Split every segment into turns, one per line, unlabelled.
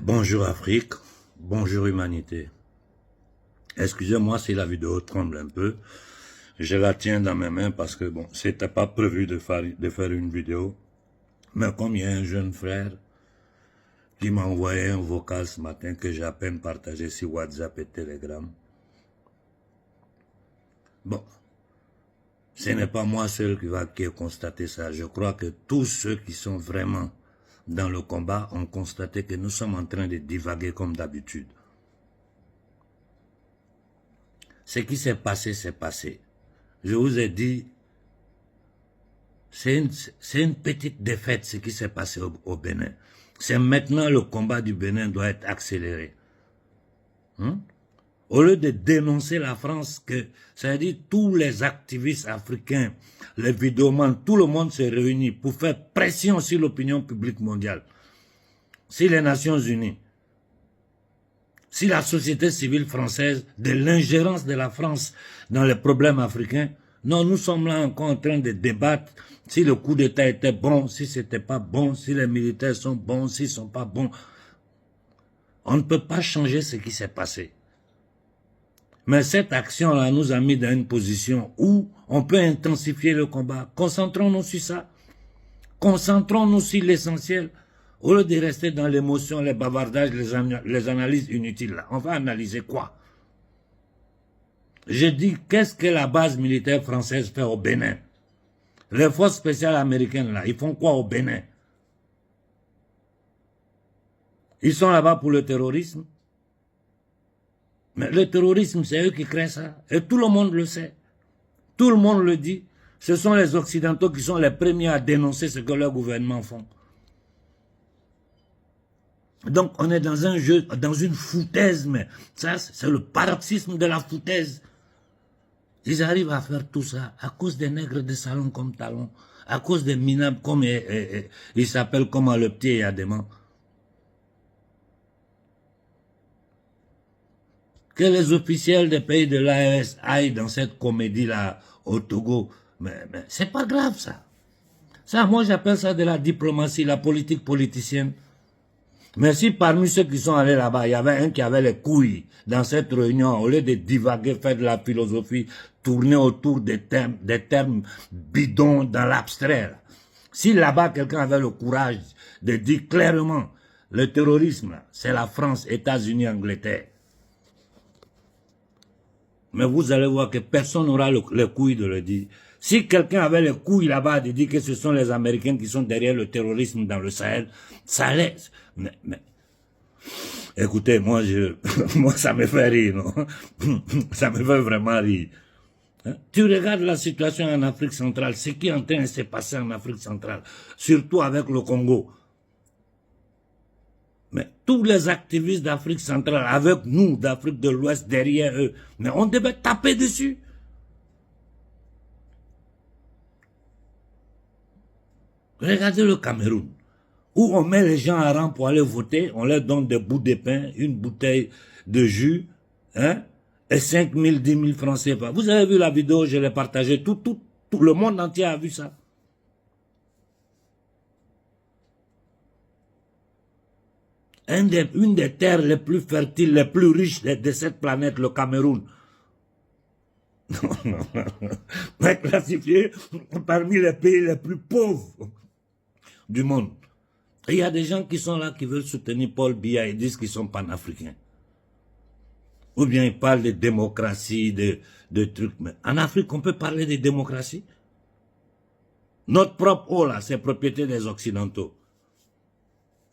Bonjour Afrique, bonjour humanité. Excusez-moi si la vidéo tremble un peu. Je la tiens dans mes mains parce que bon, c'était pas prévu de faire une vidéo. Mais comme il y a un jeune frère qui m'a envoyé un vocal ce matin que j'ai à peine partagé sur WhatsApp et Telegram. Bon, ce n'est pas moi seul qui ai constaté ça. Je crois que tous ceux qui sont vraiment dans le combat ont constaté que nous sommes en train de divaguer comme d'habitude. Ce qui s'est passé, c'est passé. Je vous ai dit, c'est une petite défaite ce qui s'est passé au Bénin. C'est maintenant le combat du Bénin doit être accéléré. Au lieu de dénoncer la France, c'est-à-dire tous les activistes africains, les vidéomans, tout le monde se réunit pour faire pression sur l'opinion publique mondiale, sur les Nations Unies, si la société civile française, de l'ingérence de la France dans les problèmes africains. Non, nous sommes là encore en train de débattre si le coup d'État était bon, si c'était pas bon, si les militaires sont bons, s'ils sont pas bons. On ne peut pas changer ce qui s'est passé. Mais cette action-là nous a mis dans une position où on peut intensifier le combat. Concentrons-nous sur ça. Concentrons-nous sur l'essentiel. Au lieu de rester dans l'émotion, les bavardages, les analyses inutiles, là. On va analyser quoi? Je dis, qu'est-ce que la base militaire française fait au Bénin? Les forces spéciales américaines, là, ils font quoi au Bénin? Ils sont là-bas pour le terrorisme? Mais le terrorisme, c'est eux qui créent ça. Et tout le monde le sait. Tout le monde le dit. Ce sont les Occidentaux qui sont les premiers à dénoncer ce que leurs gouvernements font. Donc, on est dans un jeu, dans une foutaise, mais ça, c'est le paroxysme de la foutaise. Ils arrivent à faire tout ça à cause des nègres de salon comme Talon, à cause des minables comme ils s'appellent comme le petit Yadéman. Que les officiels des pays de l'AES aillent dans cette comédie-là au Togo, mais c'est pas grave ça. Ça, moi j'appelle ça de la diplomatie, la politique politicienne. Mais si parmi ceux qui sont allés là-bas, il y avait un qui avait les couilles dans cette réunion, au lieu de divaguer, faire de la philosophie, tourner autour des termes bidons dans l'abstrait. Si là-bas, quelqu'un avait le courage de dire clairement, le terrorisme, c'est la France, États-Unis, Angleterre. Mais vous allez voir que personne n'aura les couilles de le dire. Si quelqu'un avait les couilles là-bas de dire que ce sont les Américains qui sont derrière le terrorisme dans le Sahel, ça laisse. Mais écoutez, moi, moi, ça me fait rire, non? Ça me fait vraiment rire. Hein? Tu regardes la situation en Afrique centrale, ce qui est en train de se passer en Afrique centrale, surtout avec le Congo. Mais tous les activistes d'Afrique centrale, avec nous, d'Afrique de l'Ouest, derrière eux, mais on devait taper dessus. Regardez le Cameroun, où on met les gens à rang pour aller voter, on leur donne des bouts de pain, une bouteille de jus, hein, et 5 000, 10 000 francs CFA. Vous avez vu la vidéo, je l'ai partagée, tout le monde entier a vu ça. Une des terres les plus fertiles, les plus riches de cette planète, le Cameroun. Non. Mais classifié parmi les pays les plus pauvres du monde. Et il y a des gens qui sont là qui veulent soutenir Paul Biya et disent qu'ils sont panafricains. Ou bien ils parlent de démocratie, de trucs. Mais en Afrique, on peut parler de démocratie. Notre propre eau, là, c'est propriété des Occidentaux.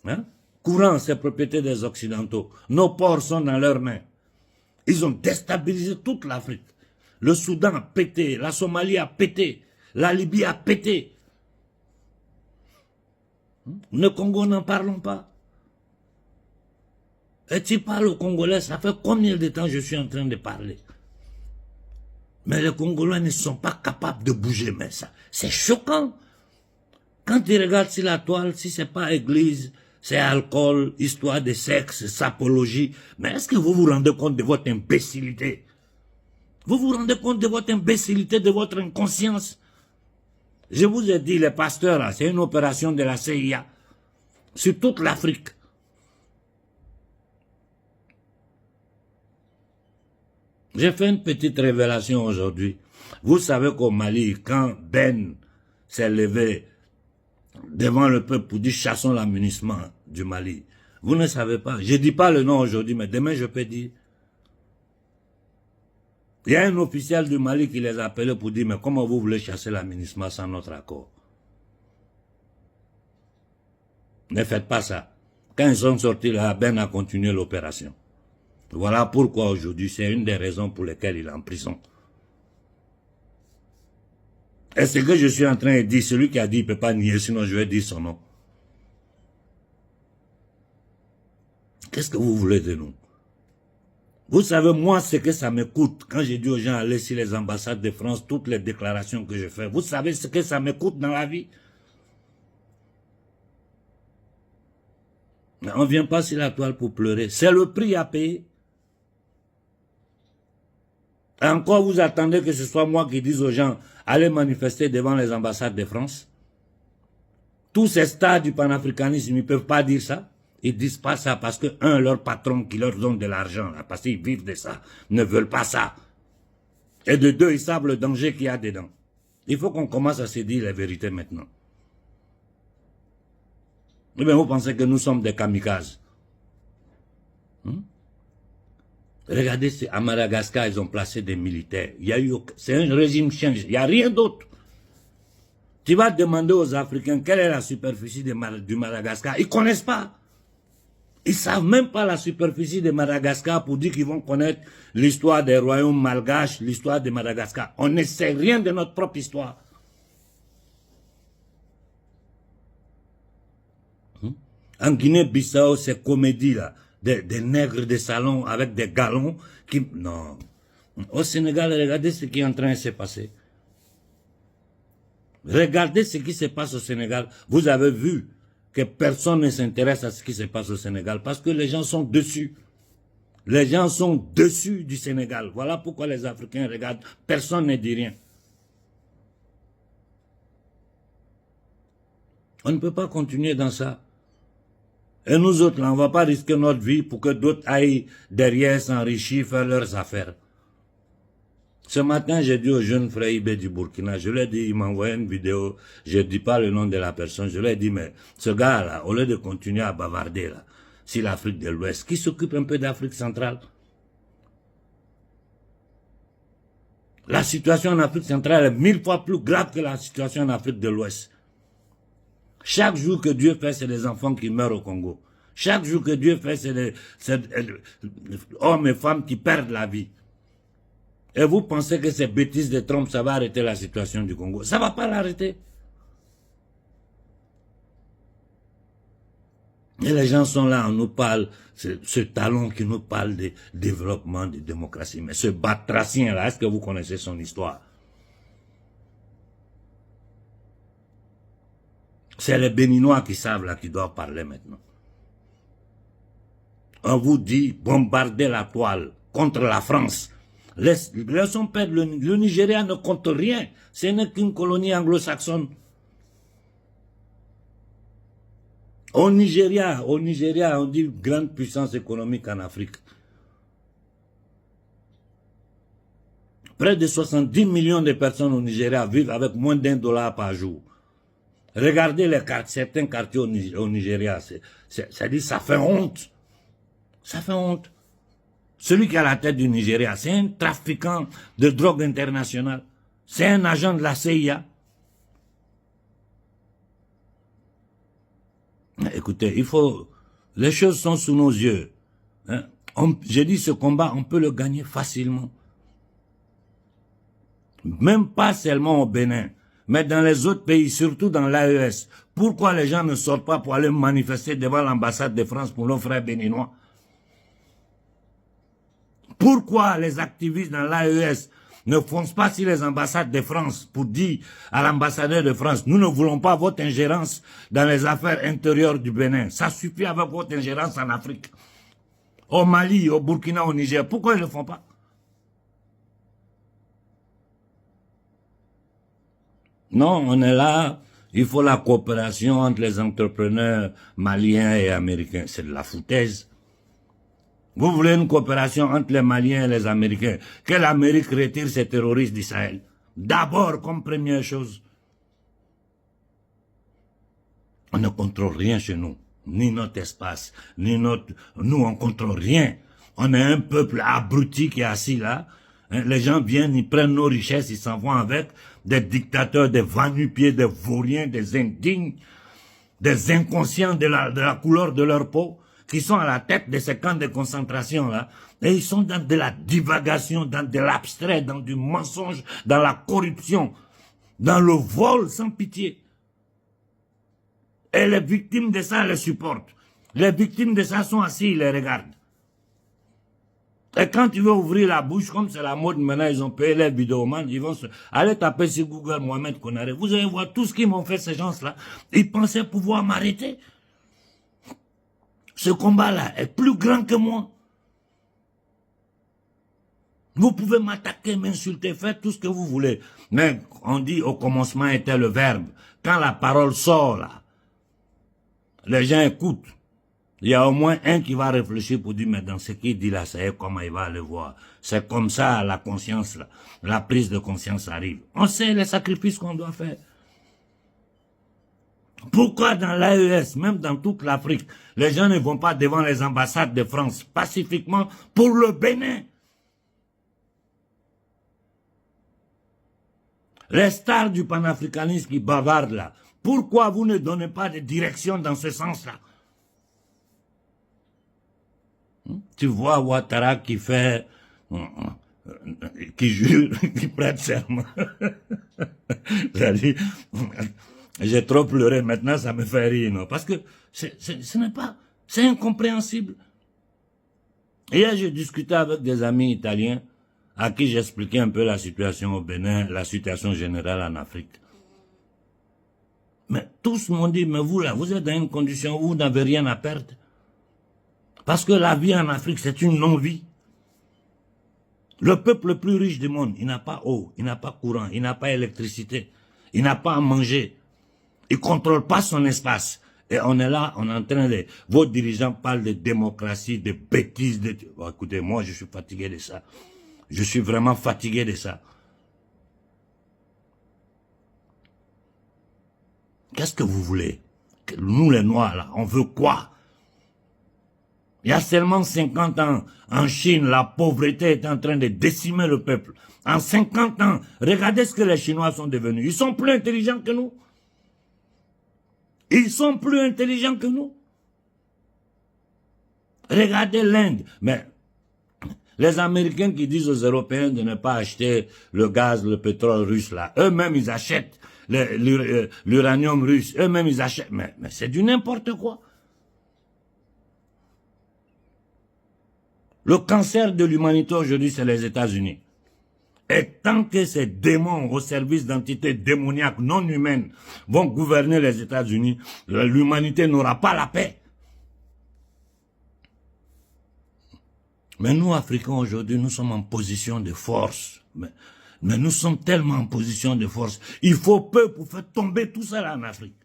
Hein? Courant, c'est propriété des Occidentaux. Nos ports sont dans leurs mains. Ils ont déstabilisé toute l'Afrique. Le Soudan a pété, la Somalie a pété, la Libye a pété. Le Congo, n'en parlons pas. Et tu parles au Congolais, ça fait combien de temps je suis en train de parler? Mais les Congolais ne sont pas capables de bouger, mais ça, c'est choquant. Quand tu regardes sur la toile, si c'est pas église, c'est alcool, histoire de sexe, sapologie. Mais est-ce que vous vous rendez compte de votre imbécilité? Vous vous rendez compte de votre imbécilité, de votre inconscience? Je vous ai dit, les pasteurs, c'est une opération de la CIA sur toute l'Afrique. J'ai fait une petite révélation aujourd'hui. Vous savez qu'au Mali, quand Ben s'est levé devant le peuple pour dire chassons l'amunissement du Mali, vous ne savez pas. Je ne dis pas le nom aujourd'hui, mais demain je peux dire. Il y a un officiel du Mali qui les a appelés pour dire mais comment vous voulez chasser l'amunissement sans notre accord? Ne faites pas ça. Quand ils sont sortis là, Ben a continué l'opération. Voilà pourquoi aujourd'hui, c'est une des raisons pour lesquelles il est en prison. Et ce que je suis en train de dire, celui qui a dit, il ne peut pas nier, sinon je vais dire son nom. Qu'est-ce que vous voulez de nous? Vous savez, moi, ce que ça me coûte, quand j'ai dit aux gens, allez sur les ambassades de France, toutes les déclarations que je fais, vous savez ce que ça me coûte dans la vie? On ne vient pas sur la toile pour pleurer. C'est le prix à payer. Encore vous attendez que ce soit moi qui dise aux gens, allez manifester devant les ambassades de France? Tous ces stars du panafricanisme, ils ne peuvent pas dire ça. Ils ne disent pas ça parce que, leur patron qui leur donne de l'argent, parce qu'ils vivent de ça, ne veulent pas ça. Et de deux, ils savent le danger qu'il y a dedans. Il faut qu'on commence à se dire la vérité maintenant. Eh bien, vous pensez que nous sommes des kamikazes? Regardez, à Madagascar, ils ont placé des militaires. C'est un régime change. Il n'y a rien d'autre. Tu vas demander aux Africains quelle est la superficie du Madagascar. Ils ne connaissent pas. Ils ne savent même pas la superficie de Madagascar pour dire qu'ils vont connaître l'histoire des royaumes malgaches, l'histoire de Madagascar. On ne sait rien de notre propre histoire. En Guinée-Bissau, ces comédies-là, des nègres de salon avec des galons qui... Non. Au Sénégal, regardez ce qui est en train de se passer. Regardez ce qui se passe au Sénégal. Vous avez vu que personne ne s'intéresse à ce qui se passe au Sénégal parce que les gens sont dessus. Les gens sont dessus du Sénégal. Voilà pourquoi les Africains regardent. Personne ne dit rien. On ne peut pas continuer dans ça. Et nous autres, là, on ne va pas risquer notre vie pour que d'autres aillent derrière s'enrichir, faire leurs affaires. Ce matin, j'ai dit au jeune frère Ibé du Burkina, je lui ai dit, il m'a envoyé une vidéo, je ne dis pas le nom de la personne, je lui ai dit, mais ce gars-là, au lieu de continuer à bavarder, là, sur l'Afrique de l'Ouest, qui s'occupe un peu d'Afrique centrale? La situation en Afrique centrale est 1000 fois plus grave que la situation en Afrique de l'Ouest. Chaque jour que Dieu fait, c'est des enfants qui meurent au Congo. Chaque jour que Dieu fait, c'est des hommes et femmes qui perdent la vie. Et vous pensez que ces bêtises de Trump, ça va arrêter la situation du Congo? Ça ne va pas l'arrêter. Et les gens sont là, on nous parle, ce talon qui nous parle de développement, de démocratie. Mais ce batracien là, est-ce que vous connaissez son histoire? C'est les Béninois qui savent là, qui doivent parler maintenant. On vous dit, bombardez la toile contre la France. Laissons perdre le Nigeria ne compte rien. Ce n'est qu'une colonie anglo-saxonne. Au Nigeria, on dit grande puissance économique en Afrique. Près de 70 millions de personnes au Nigeria vivent avec moins d'$1 par jour. Regardez certains quartiers au Nigeria, ça fait honte. Ça fait honte. Celui qui a la tête du Nigeria, c'est un trafiquant de drogue internationale. C'est un agent de la CIA. Écoutez, les choses sont sous nos yeux. Hein? J'ai dit, ce combat, on peut le gagner facilement. Même pas seulement au Bénin, mais dans les autres pays, surtout dans l'AES. Pourquoi les gens ne sortent pas pour aller manifester devant l'ambassade de France pour nos frères béninois? Pourquoi les activistes dans l'AES ne foncent pas sur les ambassades de France pour dire à l'ambassadeur de France, nous ne voulons pas votre ingérence dans les affaires intérieures du Bénin. Ça suffit avec votre ingérence en Afrique. Au Mali, au Burkina, au Niger. Pourquoi ils ne le font pas? Non, on est là. Il faut la coopération entre les entrepreneurs maliens et américains. C'est de la foutaise. Vous voulez une coopération entre les Maliens et les Américains. Que l'Amérique retire ses terroristes d'Israël. D'abord, comme première chose. On ne contrôle rien chez nous. Ni notre espace, ni notre... Nous, on ne contrôle rien. On est un peuple abruti qui est assis là. Les gens viennent, ils prennent nos richesses, ils s'en vont avec des dictateurs, des va-nu-pieds, des vauriens, des indignes, des inconscients de la couleur de leur peau, qui sont à la tête de ces camps de concentration là. Et ils sont dans de la divagation, dans de l'abstrait, dans du mensonge, dans la corruption, dans le vol sans pitié. Et les victimes de ça les supportent. Les victimes de ça sont assis, ils les regardent. Et quand tu veux ouvrir la bouche, comme c'est la mode maintenant, ils ont payé les vidéomans, ils vont aller taper sur Google Mohamed Konaré. Vous allez voir tout ce qu'ils m'ont fait, ces gens-là. Ils pensaient pouvoir m'arrêter. Ce combat-là est plus grand que moi. Vous pouvez m'attaquer, m'insulter, faire tout ce que vous voulez. Mais on dit au commencement était le verbe. Quand la parole sort là, les gens écoutent. Il y a au moins un qui va réfléchir pour dire, mais dans ce qu'il dit là, c'est comment il va aller voir. C'est comme ça la conscience, là, la prise de conscience arrive. On sait les sacrifices qu'on doit faire. Pourquoi dans l'AES, même dans toute l'Afrique, les gens ne vont pas devant les ambassades de France pacifiquement pour le Bénin? Les stars du panafricanisme qui bavardent là, pourquoi vous ne donnez pas de direction dans ce sens-là? Tu vois Ouattara qui fait, qui jure, qui prête serment. C'est-à-dire, j'ai trop pleuré, maintenant ça me fait rire, non? Parce que ce n'est pas, c'est incompréhensible. Hier, j'ai discuté avec des amis italiens à qui j'expliquais un peu la situation au Bénin, la situation générale en Afrique. Mais tous m'ont dit, mais vous là, vous êtes dans une condition où vous n'avez rien à perdre. Parce que la vie en Afrique, c'est une non-vie. Le peuple le plus riche du monde, il n'a pas eau, il n'a pas courant, il n'a pas électricité, il n'a pas à manger. Il ne contrôle pas son espace. Et on est là, on est en train de... Vos dirigeants parlent de démocratie, de bêtises. Bon, écoutez, moi, je suis fatigué de ça. Je suis vraiment fatigué de ça. Qu'est-ce que vous voulez? Nous, les Noirs, là, on veut quoi? Il y a seulement 50 ans, en Chine, la pauvreté est en train de décimer le peuple. En 50 ans, regardez ce que les Chinois sont devenus. Ils sont plus intelligents que nous. Ils sont plus intelligents que nous. Regardez l'Inde. Mais les Américains qui disent aux Européens de ne pas acheter le gaz, le pétrole russe là, eux-mêmes ils achètent l'uranium russe, eux-mêmes ils achètent. Mais c'est du n'importe quoi. Le cancer de l'humanité aujourd'hui, c'est les États-Unis. Et tant que ces démons au service d'entités démoniaques non humaines vont gouverner les États-Unis, l'humanité n'aura pas la paix. Mais nous, Africains, aujourd'hui, nous sommes en position de force. Mais nous sommes tellement en position de force. Il faut peu pour faire tomber tout ça là en Afrique.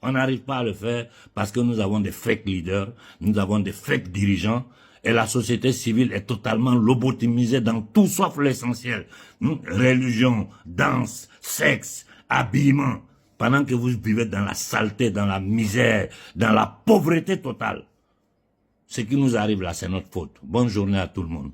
On n'arrive pas à le faire parce que nous avons des fake leaders, nous avons des fake dirigeants, et la société civile est totalement lobotomisée dans tout sauf l'essentiel. Religion, danse, sexe, habillement. Pendant que vous vivez dans la saleté, dans la misère, dans la pauvreté totale. Ce qui nous arrive là, c'est notre faute. Bonne journée à tout le monde.